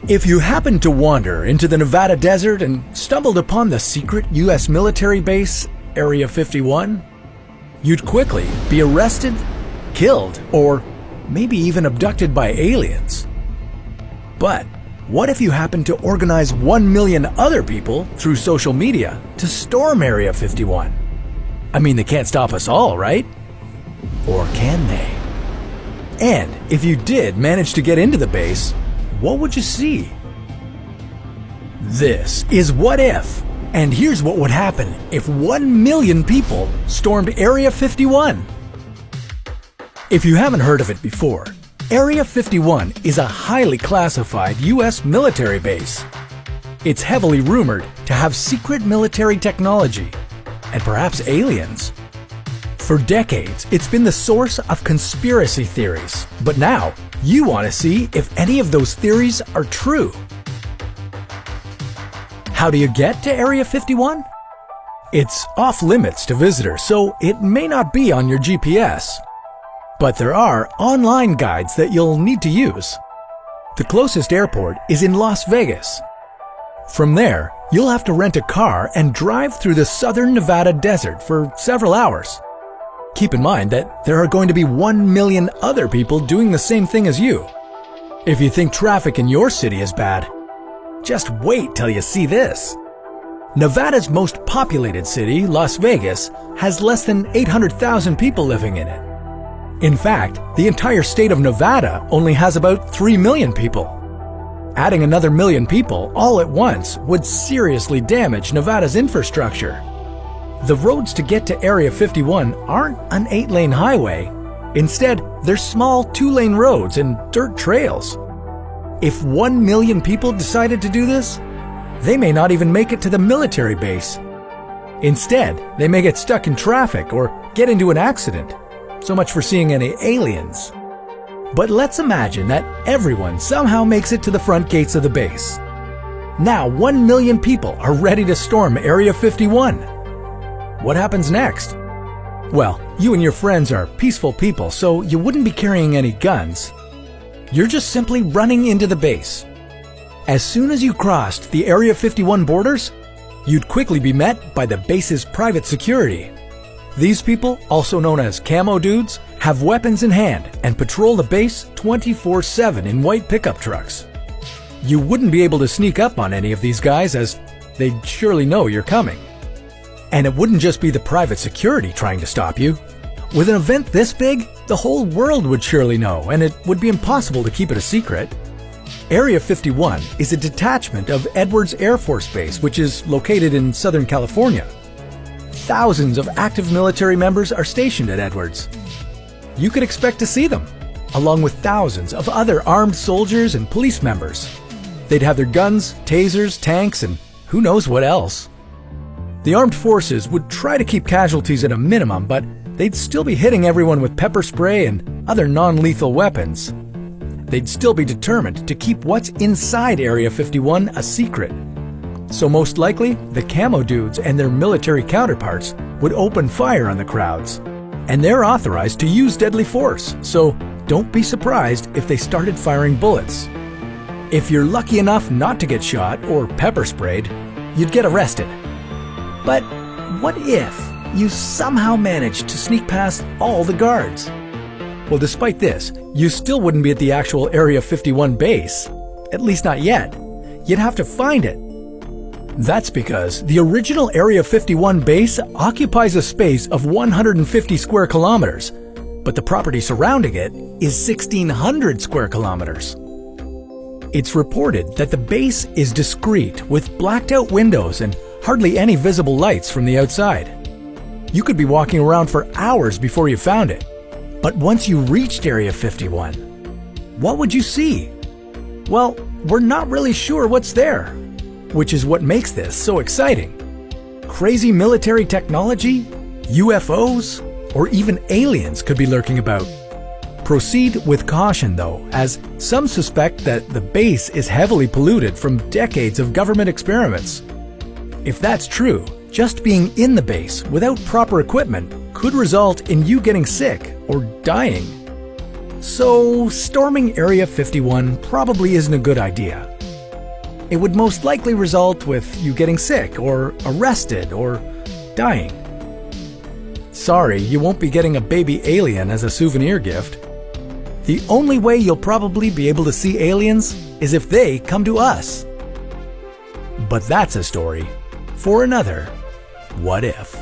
If you happened to wander into the Nevada desert and stumbled upon the secret U.S. military base, Area 51, you'd quickly be arrested, killed, or maybe even abducted by aliens. But what if you happened to organize 1 million other people through social media to storm Area 51? I mean, they can't stop us all, right? Or can they? And if you did manage to get into the base, what would you see? This is What If, and here's what would happen if 1 million people stormed Area 51. If you haven't heard of it before, Area 51 is a highly classified U.S. military base. It's heavily rumored to have secret military technology, and perhaps aliens. For decades, it's been the source of conspiracy theories, but now you want to see if any of those theories are true. How do you get to Area 51? It's off limits to visitors, so it may not be on your GPS. But there are online guides that you'll need to use. The closest airport is in Las Vegas. From there, you'll have to rent a car and drive through the southern Nevada desert for several hours. Keep in mind that there are going to be 1 million other people doing the same thing as you. If you think traffic in your city is bad, just wait till you see this. Nevada's most populated city, Las Vegas, has less than 800,000 people living in it. In fact, the entire state of Nevada only has about 3 million people. Adding another million people all at once would seriously damage Nevada's infrastructure. The roads to get to Area 51 aren't an 8-lane highway. Instead, they're small 2-lane roads and dirt trails. If 1 million people decided to do this, they may not even make it to the military base. Instead, they may get stuck in traffic or get into an accident. So much for seeing any aliens. But let's imagine that everyone somehow makes it to the front gates of the base. Now 1 million people are ready to storm Area 51. What happens next? Well, you and your friends are peaceful people, so you wouldn't be carrying any guns. You're just simply running into the base. As soon as you crossed the Area 51 borders, you'd quickly be met by the base's private security. These people, also known as camo dudes, have weapons in hand and patrol the base 24/7 in white pickup trucks. You wouldn't be able to sneak up on any of these guys as they'd surely know you're coming. And it wouldn't just be the private security trying to stop you. With an event this big, the whole world would surely know, and it would be impossible to keep it a secret. Area 51 is a detachment of Edwards Air Force Base, which is located in Southern California. Thousands of active military members are stationed at Edwards. You could expect to see them, along with thousands of other armed soldiers and police members. They'd have their guns, tasers, tanks, and who knows what else. The armed forces would try to keep casualties at a minimum, but they'd still be hitting everyone with pepper spray and other non-lethal weapons. They'd still be determined to keep what's inside Area 51 a secret. So most likely, the camo dudes and their military counterparts would open fire on the crowds. And they're authorized to use deadly force, so don't be surprised if they started firing bullets. If you're lucky enough not to get shot or pepper sprayed, you'd get arrested. But what if you somehow managed to sneak past all the guards? Well, despite this, you still wouldn't be at the actual Area 51 base. At least not yet. You'd have to find it. That's because the original Area 51 base occupies a space of 150 square kilometers, but the property surrounding it is 1,600 square kilometers. It's reported that the base is discreet with blacked out windows and hardly any visible lights from the outside. You could be walking around for hours before you found it. But once you reached Area 51, what would you see? Well, we're not really sure what's there, which is what makes this so exciting. Crazy military technology, UFOs, or even aliens could be lurking about. Proceed with caution though, as some suspect that the base is heavily polluted from decades of government experiments. If that's true, just being in the base without proper equipment could result in you getting sick or dying. So, storming Area 51 probably isn't a good idea. it would most likely result with you getting sick or arrested or dying. Sorry, you won't be getting a baby alien as a souvenir gift. The only way you'll probably be able to see aliens is if they come to us. But that's a story for another What If.